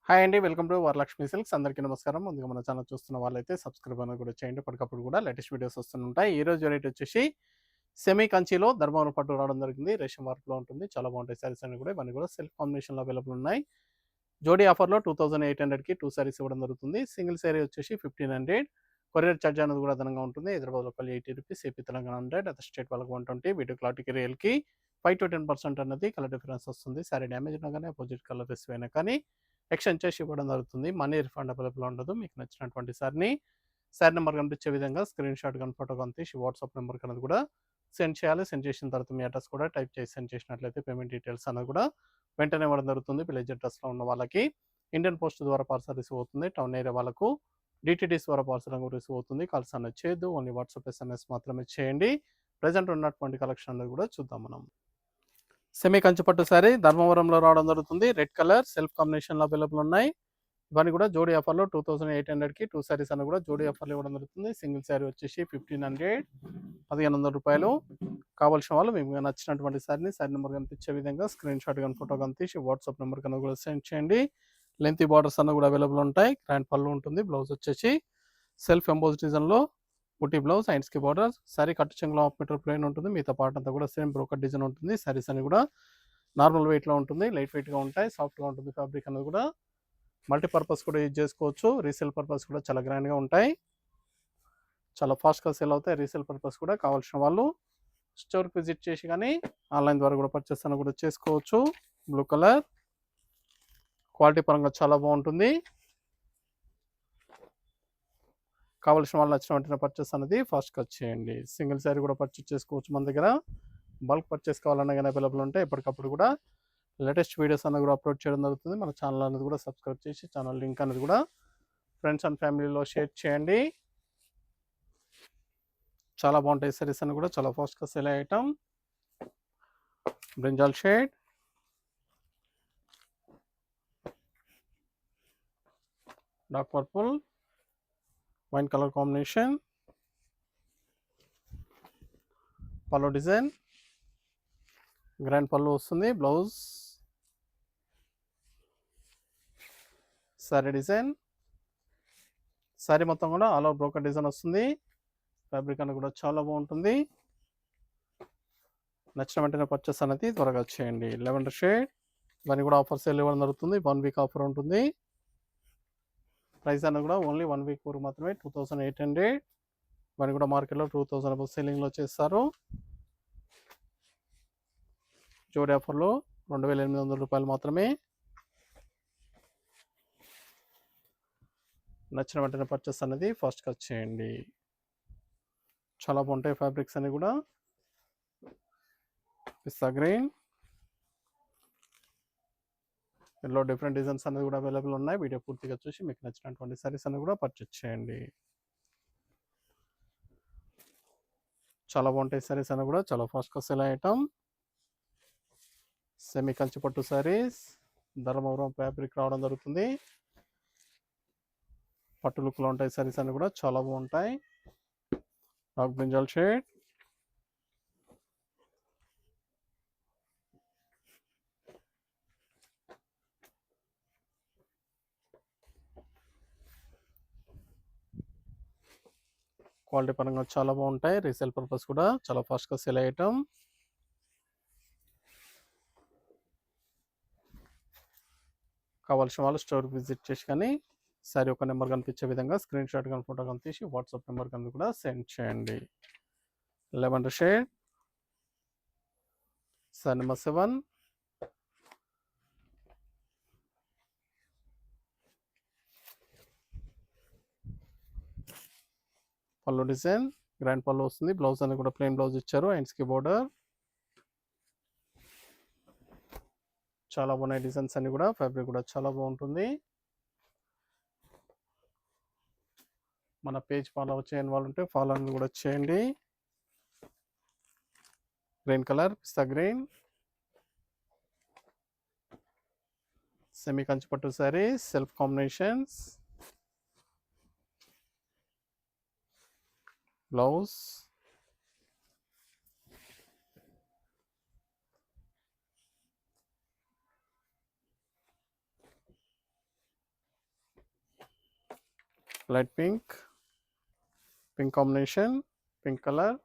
Hi అండి. Welcome to Varalakshmi silks. అందరికీ నమస్కారం. ముందుగా మన ఛానల్ చూస్తున్న వాళ్ళైతే సబ్స్క్రైబ్ అనేది కూడా చేయండి. అప్పటికప్పుడు కూడా లేటెస్ట్ వీడియోస్ వస్తుంటాయి. ఈరోజు వెరైటీ వచ్చేసి సెమీ కంచిలో ధర్మవరం పట్టు రావడం జరిగింది. రేషం వర్క్‌లో ఉంటుంది. చాలా బాగుంటాయి సారీస్ అన్ని కూడా. ఇవన్నీ కూడా సెల్ఫ్ కాంబినేషన్‌లో అవైలబుల్ ఉన్నాయి. జోడీ ఆఫర్‌లో 2800కి 2 సారీస్ ఇవ్వడం జరుగుతుంది. సింగిల్ సారీ వచ్చేసి 1500. కొరియర్ చార్జ్ అనేది కూడా అదనంగా ఉంటుంది. హైదరాబాద్ లోకల్ రూ. 80, ఏపీ తెలంగాణ 100, అదర్ స్టేట్ వాళ్ళకి 120. వీడియో క్లారిటీకి రియల్‌కి 5-10% అన్నది కలర్ డిఫరెన్స్ వస్తుంది. సారీ డ్యామేజ్ ఉన్నా కానీ అపోజిట్ కలర్ రిసీవ్ అయినా కానీ ఎక్స్‌చేంజ్ చేసి ఇవ్వడం జరుగుతుంది. మనీ రిఫండ్ అవైలబుల్ ఉండదు. మీకు నచ్చినటువంటి సారీ నెంబర్ కనిపించే విధంగా స్క్రీన్ షాట్ గాని, ఫోటో గాని తీసి వాట్సాప్ నెంబర్‌కి అనేది కూడా సెండ్ చేయాలి. సెండ్ చేసిన తర్వాత మీ అడ్రస్ కూడా టైప్ చేసి సెండ్ చేసినట్లయితే పేమెంట్ డీటెయిల్స్ అనేది కూడా వెంటనే ఇవ్వడం జరుగుతుంది. విలేజ్ అడ్రస్‌లో ఉన్న వాళ్ళకి ఇండియన్ పోస్ట్ ద్వారా పార్సల్ రిసీవ్ అవుతుంది. టౌన్ ఏరియా వాళ్ళకు డీటీడీస్ ద్వారా పార్సల్ అనేది రిసీవ్ అవుతుంది. కాల్స్ అనేది చేయొద్దు. ఓన్లీ వాట్సాప్, ఎస్ఎంఎస్ మాత్రమే చేయండి. ప్రెజెంట్ ఉన్నటువంటి కలెక్షన్ అనేది కూడా చూద్దాం మనం. సెమీ కంచి పట్టు సారీ ధర్మవరంలో రావడం జరుగుతుంది. రెడ్ కలర్ సెల్ఫ్ కాంబినేషన్‌లో అవైలబుల్ ఉన్నాయి. ఇవన్నీ కూడా జోడీ ఆఫర్‌లో 2800కి 2 సారీస్ అని కూడా జోడీ ఆఫర్‌లో ఇవ్వడం జరుగుతుంది. సింగిల్ సారీ వచ్చేసి 1500, రూ. 1500. కావాల్సిన వాళ్ళు మీకు నచ్చినటువంటి సారీ నెంబర్ కనిపించే విధంగా స్క్రీన్ షాట్ గాని, ఫోటో గాని తీసి వాట్సాప్ నెంబర్ కన్నా కూడా సెండ్ చేయండి. లెంతీ బార్డర్స్ అన్న కూడా అవైలబుల్ ఉంటాయి. గ్రాండ్ పళ్ళు ఉంటుంది. బ్లౌజ్ వచ్చేసి సెల్ఫ్ ఎంబోస్ డిజైన్‌లో బుటీ బ్లౌజ్, హ్యాండ్స్‌కి బార్డర్. సారీ కట్టు చెంగులో హాఫ్ మీటర్ ప్లెయిన్ ఉంటుంది. మిగతా పార్ట్ అంతా కూడా సేమ్ బ్రోకెట్ డిజైన్ ఉంటుంది. సారీస్ అన్ని కూడా నార్మల్ వెయిట్‌లో ఉంటుంది. లైట్ వెయిట్‌గా ఉంటాయి. సాఫ్ట్‌గా ఉంటుంది. ఫ్యాబ్రిక్ అనేది కూడా మల్టీపర్పస్ కూడా యూజ్ చేసుకోవచ్చు. రీసేల్ పర్పస్ కూడా చాలా గ్రాండ్‌గా ఉంటాయి. చాలా ఫాస్ట్‌గా సేల్ అవుతాయి. రీసేల్ పర్పస్ కూడా కావాల్సిన వాళ్ళు స్టోర్‌కి విజిట్ చేసి కానీ ఆన్‌లైన్ ద్వారా కూడా పర్చేస్ అనేది కూడా చేసుకోవచ్చు. బ్లూ కలర్ క్వాలిటీ పరంగా చాలా బాగుంటుంది. కావాల్సిన వాళ్ళు నచ్చిన వెంటనే పర్చేస్ అనేది ఫాస్ట్‌గా చేయండి. సింగిల్ సారీ కూడా పర్చేస్ చేసుకోవచ్చు మన దగ్గర. బల్క్ పర్చేస్ కావాలన్నా కానీ అవైలబుల్ ఉంటాయి. ఎప్పటికప్పుడు కూడా లేటెస్ట్ వీడియోస్ అన్నీ కూడా అప్లోడ్ చేయడం జరుగుతుంది. మన ఛానల్ అనేది కూడా సబ్స్క్రైబ్ చేసి ఛానల్ లింక్ అనేది కూడా ఫ్రెండ్స్ అండ్ ఫ్యామిలీలో షేర్ చేయండి. చాలా బాగుంటాయి సారీస్ అన్ని కూడా చాలా ఫాస్ట్‌గా సేల్ అయ్యే item. Brinjal shade, dark purple, wine colour combination, pallu design, grand పళ్ళు వస్తుంది. బ్లౌజ్, సారీ డిజైన్, సారీ మొత్తం కూడా ఆల్ ఓవర్ బ్రోకెట్ డిజైన్ వస్తుంది. ఫ్యాబ్రిక్ అనేది కూడా చాలా బాగుంటుంది. నచ్చిన వెంటనే పర్చేస్ అనేది త్వరగా చేయండి. లెవెండర్ షేడ్, ఇవన్నీ కూడా ఆఫర్ సేల్ ఇవ్వడం జరుగుతుంది. 1 వీక్ ఆఫర్ ఉంటుంది. ప్రైస్ అనేది కూడా ఓన్లీ 1 వీక్ వరకు మాత్రమే 2800. ఇవన్నీ కూడా మార్కెట్లో 2000 అబౌవ్ సెల్లింగ్లో చేస్తారు. జోడీ ఆఫర్లో 2800 రూపాయలు మాత్రమే. నచ్చిన వెంటనే పర్చేస్ అనేది ఫాస్ట్‌గా చేయండి. చాలా బాగుంటాయి ఫ్యాబ్రిక్స్ అన్ని కూడా. పిస్తా గ్రీన్, ఇందులో డిఫరెంట్ డిజైన్స్ అనేది కూడా అవైలబుల్ ఉన్నాయి. వీడియో పూర్తిగా చూసి మీకు నచ్చినటువంటి సారీస్ అన్ని కూడా పర్చేస్ చేయండి. చాలా బాగుంటాయి సారీస్ అన్ని కూడా చాలా ఫాస్ట్‌గా సేల్ అయ్యే ఐటమ్. సెమీ కంచి పట్టు సారీస్ ధర్మవరం ఫ్యాబ్రిక్ రావడం జరుగుతుంది. పట్టు లుక్లో ఉంటాయి సారీస్ అన్ని కూడా చాలా బాగుంటాయి. డార్క్ బ్రింజాల్ షేడ్, క్వాలిటీ పరంగా చాలా బాగుంటాయి. రీసేల్ పర్పస్ కూడా చాలా ఫాస్ట్‌గా సేల్ అయ్యే ఐటమ్. కావాల్సిన వాళ్ళు స్టోర్‌కి విజిట్ చేసి కానీ సారీ ఒక నెంబర్ కనిపించే విధంగా స్క్రీన్ షాట్ కానీ, ఫోటో కానీ తీసి వాట్సాప్ నెంబర్ కానీ కూడా సెండ్ చేయండి. లెవెండర్ షేడ్, సారీ నెంబర్ 7, పళ్ళు డిజైన్, గ్రాండ్ పళ్ళు వస్తుంది. బ్లౌజ్ అనేది కూడా ప్లెయిన్ బ్లౌజ్ ఇచ్చారు. హ్యాండ్స్‌కి బోర్డర్. చాలా బాగున్నాయి డిజైన్స్ అన్ని కూడా. ఫ్యాబ్రిక్ కూడా చాలా బాగుంటుంది. మన పేజ్ ఫాలో చేయని వాళ్ళు ఉంటే ఫాలో అనేది కూడా చేయండి. గ్రీన్ కలర్, పిస్తా గ్రీన్, సెమీ కంచి పట్టు sorry self combinations, blouse, light pink, pink combination, pink colour,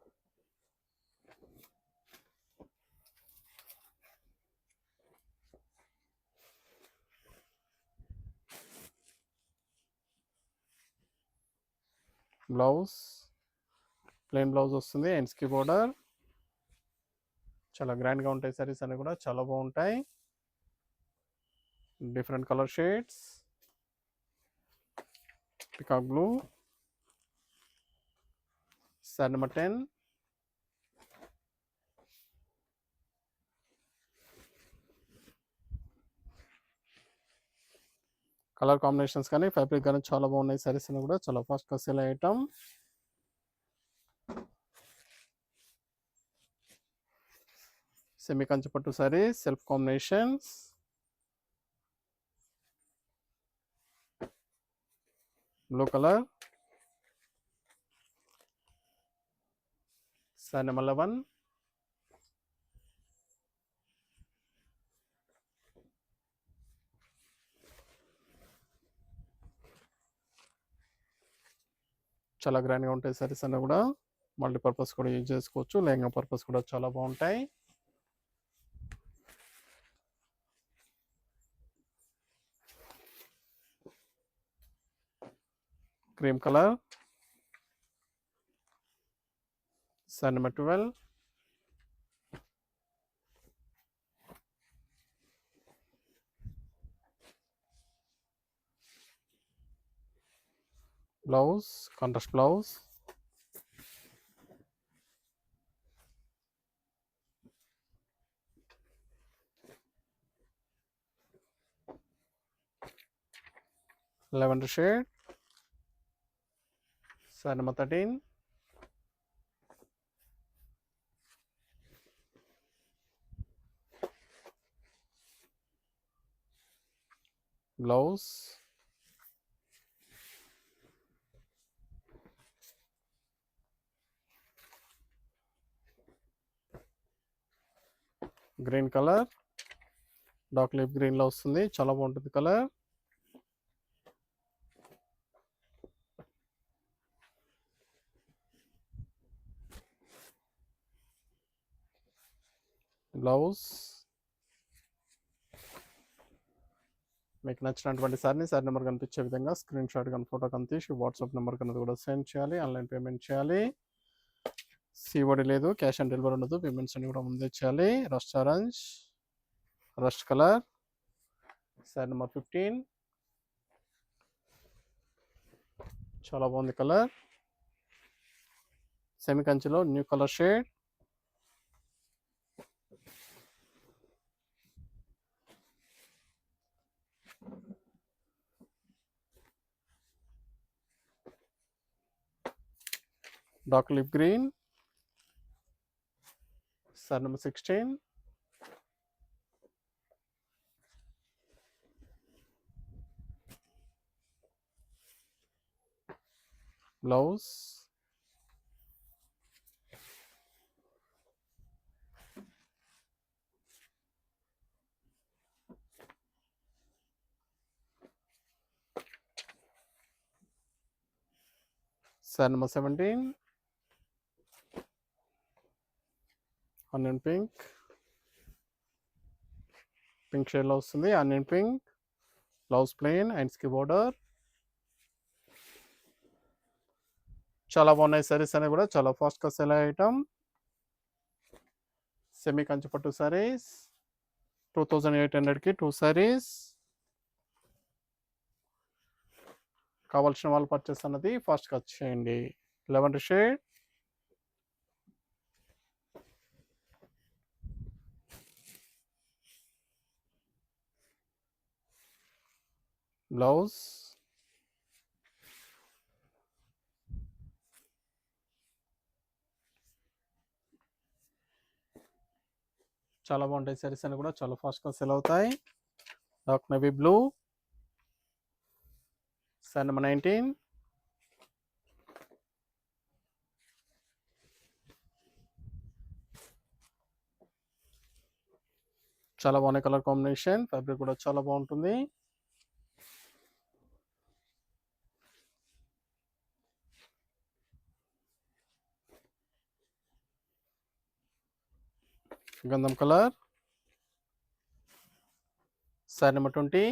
blouse plain blouse వస్తుంది, ఎండ్స్కి బోర్డర్. చాలా గ్రాండ్గా ఉంటాయి సారీస్ అన్ని కూడా, చాలా బాగుంటాయి. Different colour shades, peacock blue, sari number 10, colour combinations కానీ ఫ్యాబ్రిక్ కానీ చాలా బాగున్నాయి సారీస్ అన్ని కూడా, చాలా ఫాస్ట్గా సేల్ ఐటమ్. సెమీ కంచి పట్టు sorry, self combinations, blue colour, sari number 11, చాలా గ్రాండ్గా ఉంటాయి సారీస్ అన్నీ కూడా, మల్టీపర్పస్ కూడా యూజ్ చేసుకోవచ్చు, లెహంగా పర్పస్ కూడా చాలా బాగుంటాయి. Cream colour, sari number 12, blouse contrast blouse, lavender shade, sari number 13, blouse green colour, dark leaf గ్రీన్లో వస్తుంది, చాలా బాగుంటుంది కలర్. బ్లౌజ్ మీకు నచ్చినటువంటి సారీని సారీ నెంబర్ కనిపించే విధంగా స్క్రీన్ షాట్ కానీ ఫోటో కానీ తీసి వాట్సాప్ నెంబర్ కన్నా కూడా సెండ్ చేయాలి. ఆన్లైన్ పేమెంట్ చేయాలి, సిఓడి లేదు, క్యాష్ ఆన్ డెలివరీ ఉండదు. పేమెంట్స్ అన్ని కూడా ముందే చేయాలి. Rust orange, rust colour, sari number 15, చాలా బాగుంది కలర్. సెమీ కంచిలో new colour shade, dark lip green, sari number 16, blouse sorry number 17, onion pink, pink షేడ్లో వస్తుంది, ఆనియన్ పింక్, బ్లౌజ్ ప్లెయిన్, హ్యాండ్స్కి బోర్డర్. చాలా బాగున్నాయి సారీస్ అనేవి కూడా, చాలా ఫాస్ట్గా సెల్ అయ్యే ఐటమ్. సెమీ కంచి పట్టు సారీస్ 2800కి 2 సారీస్. కావాల్సిన వాళ్ళు పర్చేస్ అన్నది ఫాస్ట్గా వచ్చేయండి. లెవెండర్ షేడ్, బ్లౌజ్ చాలా బాగుంటాయి సారీస్ అని కూడా, చాలా ఫాస్ట్గా సెల్ అవుతాయి. Dark navy blue, sari number 19, చాలా బాగున్నాయి కలర్ కాంబినేషన్, ఫ్యాబ్రిక్ కూడా చాలా బాగుంటుంది. గంధం కలర్. శారీ నెంబర్ 20.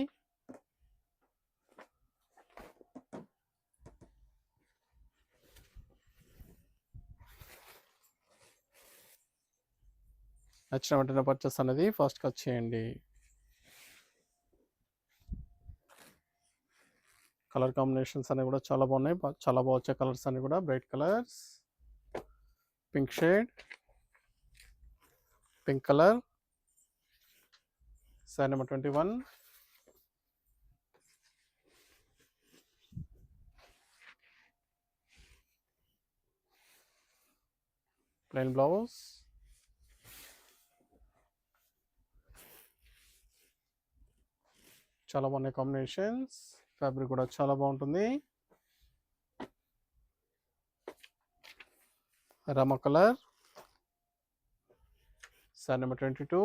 నచ్చిన వెంటనే పర్చేస్ అనేది ఫాస్ట్గా చేయండి. కలర్ కాంబినేషన్స్ అనేవి కూడా చాలా బాగున్నాయి. చాలా బాగా వచ్చే కలర్స్ అన్ని కూడా bright colours. Pink shade, pink colour. Sari number 21. Plain blouse. చాలా బాగున్నాయి కాంబినేషన్స్. ఫ్యాబ్రిక్ కూడా చాలా బాగుంటుంది. రామ కలర్. శారీ నెంబర్ 22.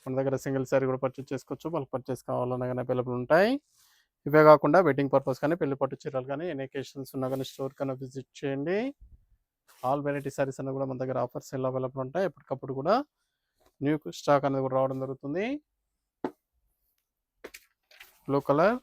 మన దగ్గర సింగిల్ శారీ కూడా పర్చేస్ చేసుకోవచ్చు. బల్క్ పర్చేస్ కావాలన్నా కానీ అవైలబుల్ ఉంటాయి. ఇవే కాకుండా వెడ్డింగ్ పర్పస్ కానీ, పెళ్లి పట్టు చీరలు కానీ, ఎన్ని అకేషన్స్ ఉన్నా కానీ స్టోర్ కన్నా విజిట్ చేయండి. ఆల్ వెరైటీ శారీస్ అన్నీ కూడా మన దగ్గర ఆఫర్స్ ఎలా అవైలబుల్ ఉంటాయి. ఎప్పటికప్పుడు కూడా న్యూ స్టాక్ అనేది కూడా రావడం జరుగుతుంది. Blue colour.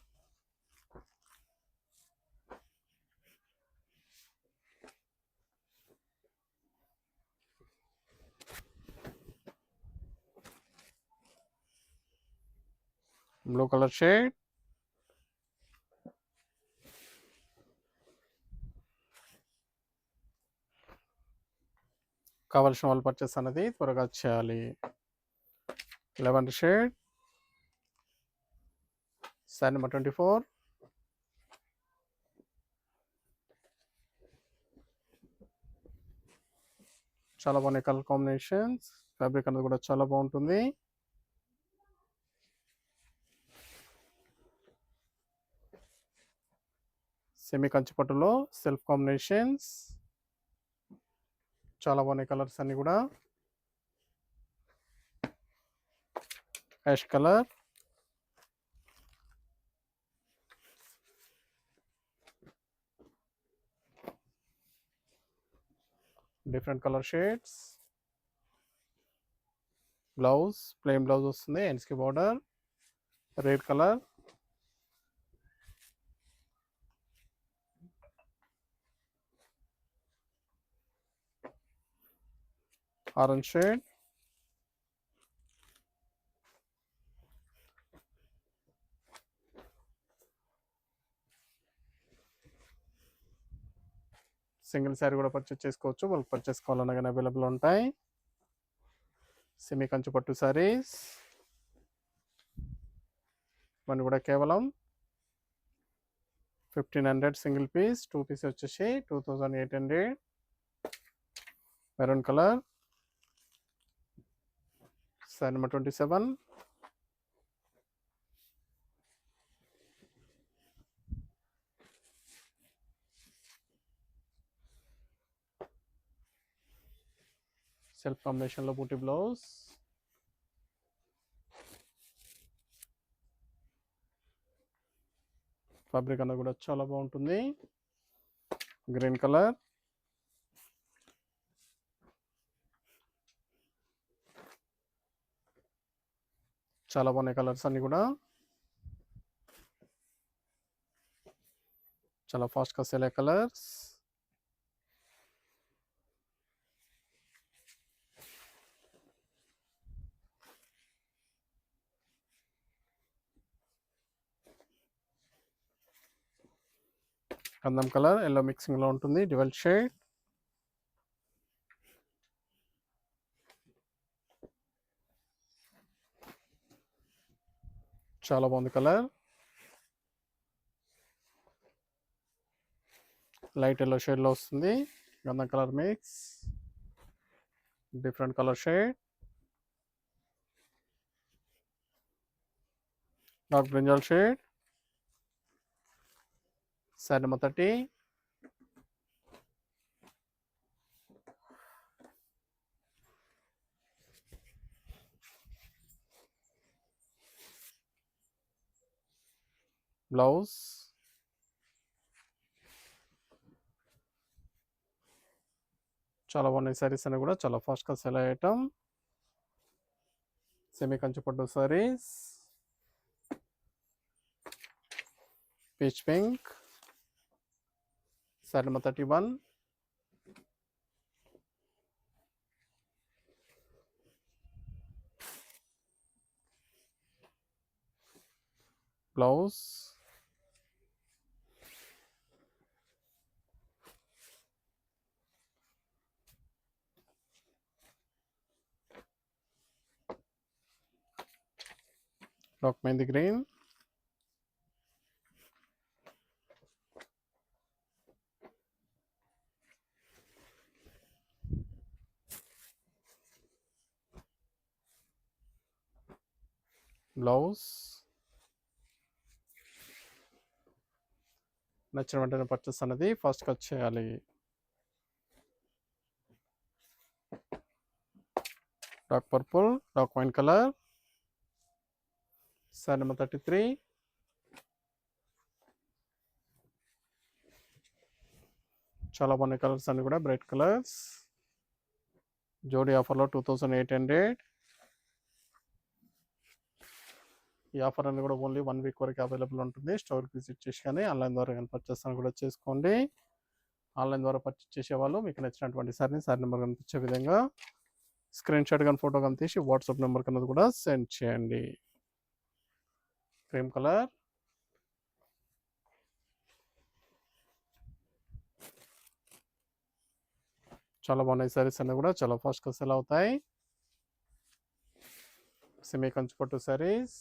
Blue colour shade. కావాల్సిన వాళ్ళు పర్చేస్ అనేది త్వరగా చేయాలి. Lavender shade. శారీ నెంబర్ 24. చాలా బాగున్నాయి కలర్ కాంబినేషన్స్. ఫ్యాబ్రిక్ అనేది కూడా చాలా బాగుంటుంది. సెమీ కంచి పట్టులో సెల్ఫ్ కాంబినేషన్స్. చాలా బాగున్నాయి కలర్స్ అన్ని కూడా. Ash colour. Different colour shades. Blouse plain blouse వస్తుంది. ఎన్స్కి border. Red colour. Orange shade. Single sari కూడా పర్చేస్ చేసుకోవచ్చు. వాళ్ళకి పర్చేస్ కావాలన్నా కానీ అవైలబుల్ ఉంటాయి. సెమీ కంచి పట్టు శారీస్ ఇవన్నీ కూడా కేవలం 1500 సింగిల్ పీస్. 2 పీస్ వచ్చేసి 2800. Maroon colour. Sari number 27. Self కాంబినేషన్లో బూటీ బ్లౌజ్. ఫ్యాబ్రిక్ అన్నది కూడా చాలా బాగుంటుంది. Green colour. చాలా బాగున్నాయి కలర్స్ అన్ని కూడా. చాలా ఫాస్ట్గా సేల్ అయ్యే కలర్స్. గంధం కలర్ ఎల్లో మిక్సింగ్లో ఉంటుంది. Dual shade. చాలా బాగుంది కలర్. లైట్ ఎల్లో షేడ్లో వస్తుంది. గంధం colour mix. Different colour shade. Dark brinjal shade. Sari number 30. Blouse. చాలా బాగున్నాయి సారీస్ అన్ని కూడా చాలా ఫాస్ట్గా సెల్ అయ్యే ఐటమ్. సెమీ కంచి పట్టు saris, peach pink, sorry number 31. Blouse, rock mehndi green, blouse. నచ్చిన వెంటనే పర్చేస్ అనేది ఫస్ట్ కట్ చేయాలి. Dark purple, dark wine colour, sari number 33. చాలా బాగున్నాయి కలర్స్ అన్ని కూడా బ్రైట్ కలర్స్. జోడీ ఆఫర్లో 2800. ఈ ఆఫర్ అనేది కూడా ఓన్లీ 1 వీక్ వరకు అవైలబుల్ ఉంటుంది. స్టోర్కి విజిట్ చేసి కానీ ఆన్లైన్ ద్వారా కానీ పర్చేస్ అని కూడా చేసుకోండి. ఆన్లైన్ ద్వారా పర్చేస్ చేసేవాళ్ళు మీకు నచ్చినటువంటి సారీ నెంబర్ కనిపించే విధంగా స్క్రీన్ షాట్ కానీ ఫోటో కానీ తీసి వాట్సాప్ నెంబర్ కన్నది కూడా సెండ్ చేయండి. క్రీమ్ కలర్, చాలా బాగున్నాయి సారీస్ అన్నీ కూడా చాలా ఫాస్ట్గా సెల్ అవుతాయి. సెమీ కంచి పట్టు సారీస్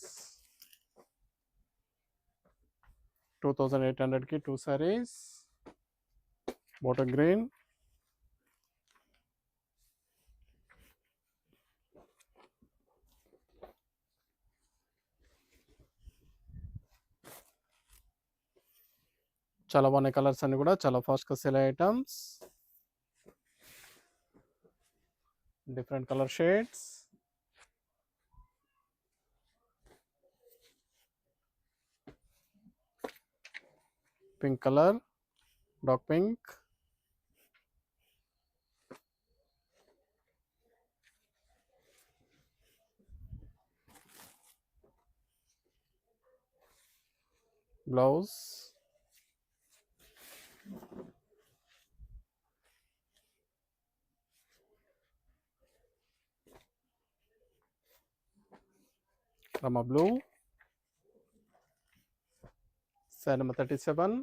2800కి 2 సారీస్. బాటిల్ గ్రీన్, చాలా బాగున్నాయి కలర్స్ అన్ని కూడా చాలా ఫాస్ట్గా సెల్ అయ్యే items. Different colour shades. Pink colour, dark pink, blouse, Rama blue, sari number 37.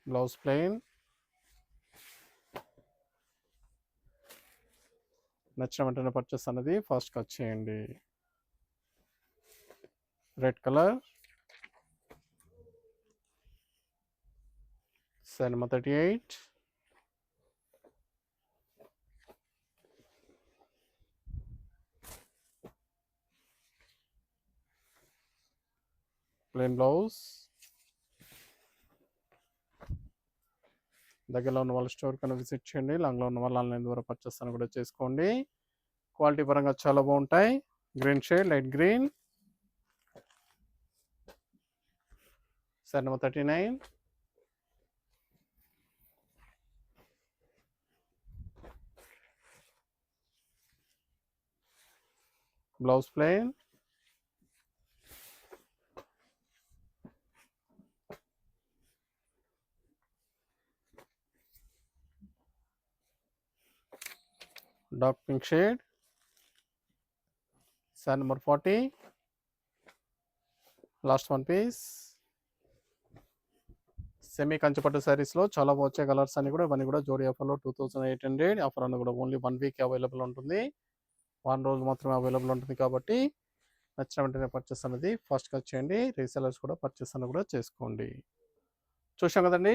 Blouse plain. నచ్చిన వెంటనే పర్చేస్ అనేది ఫస్ట్ కట్ చేయండి. Red colour, sari number 38. Plain blouse. దగ్గరలో ఉన్న వాళ్ళ స్టోర్ కన్నా విజిట్ చేయండి. లాంగ్లో ఉన్న వాళ్ళు ఆన్లైన్ ద్వారా పర్చేస్ అని కూడా చేసుకోండి. క్వాలిటీ పరంగా చాలా బాగుంటాయి. Green shade, light green, sari number 39. Blouse plain, dark pink shade, sari number 40. Last one piece. Semi కంచిపట్టు సారీస్లో చాలా వచ్చే కలర్స్ అన్ని కూడా ఇవన్నీ కూడా జోడీ ఆఫర్లో 2800. ఆఫర్ అన్ని కూడా ఓన్లీ 1 వీక్ అవైలబుల్ ఉంటుంది. 1 రోజు మాత్రమే అవైలబుల్ ఉంటుంది కాబట్టి నచ్చిన వెంటనే పర్చేస్ అనేది ఫస్ట్గా చేయండి. రీసెలర్స్ కూడా పర్చేస్ అని కూడా చేసుకోండి. చూసాం కదండి,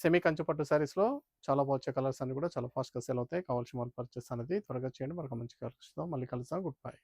సెమీ కంచిపట్టు సారీస్లో చాలా వచ్చే కలర్స్ అన్ని కూడా చాలా ఫాస్ట్గా సేల్ అవుతాయి. కావాల్సిన వాళ్ళు పర్చేస్ అనేది త్వరగా చేయండి. మరొక మంచి కలర్స్తో మళ్ళీ కలుస్తాం. Good bye.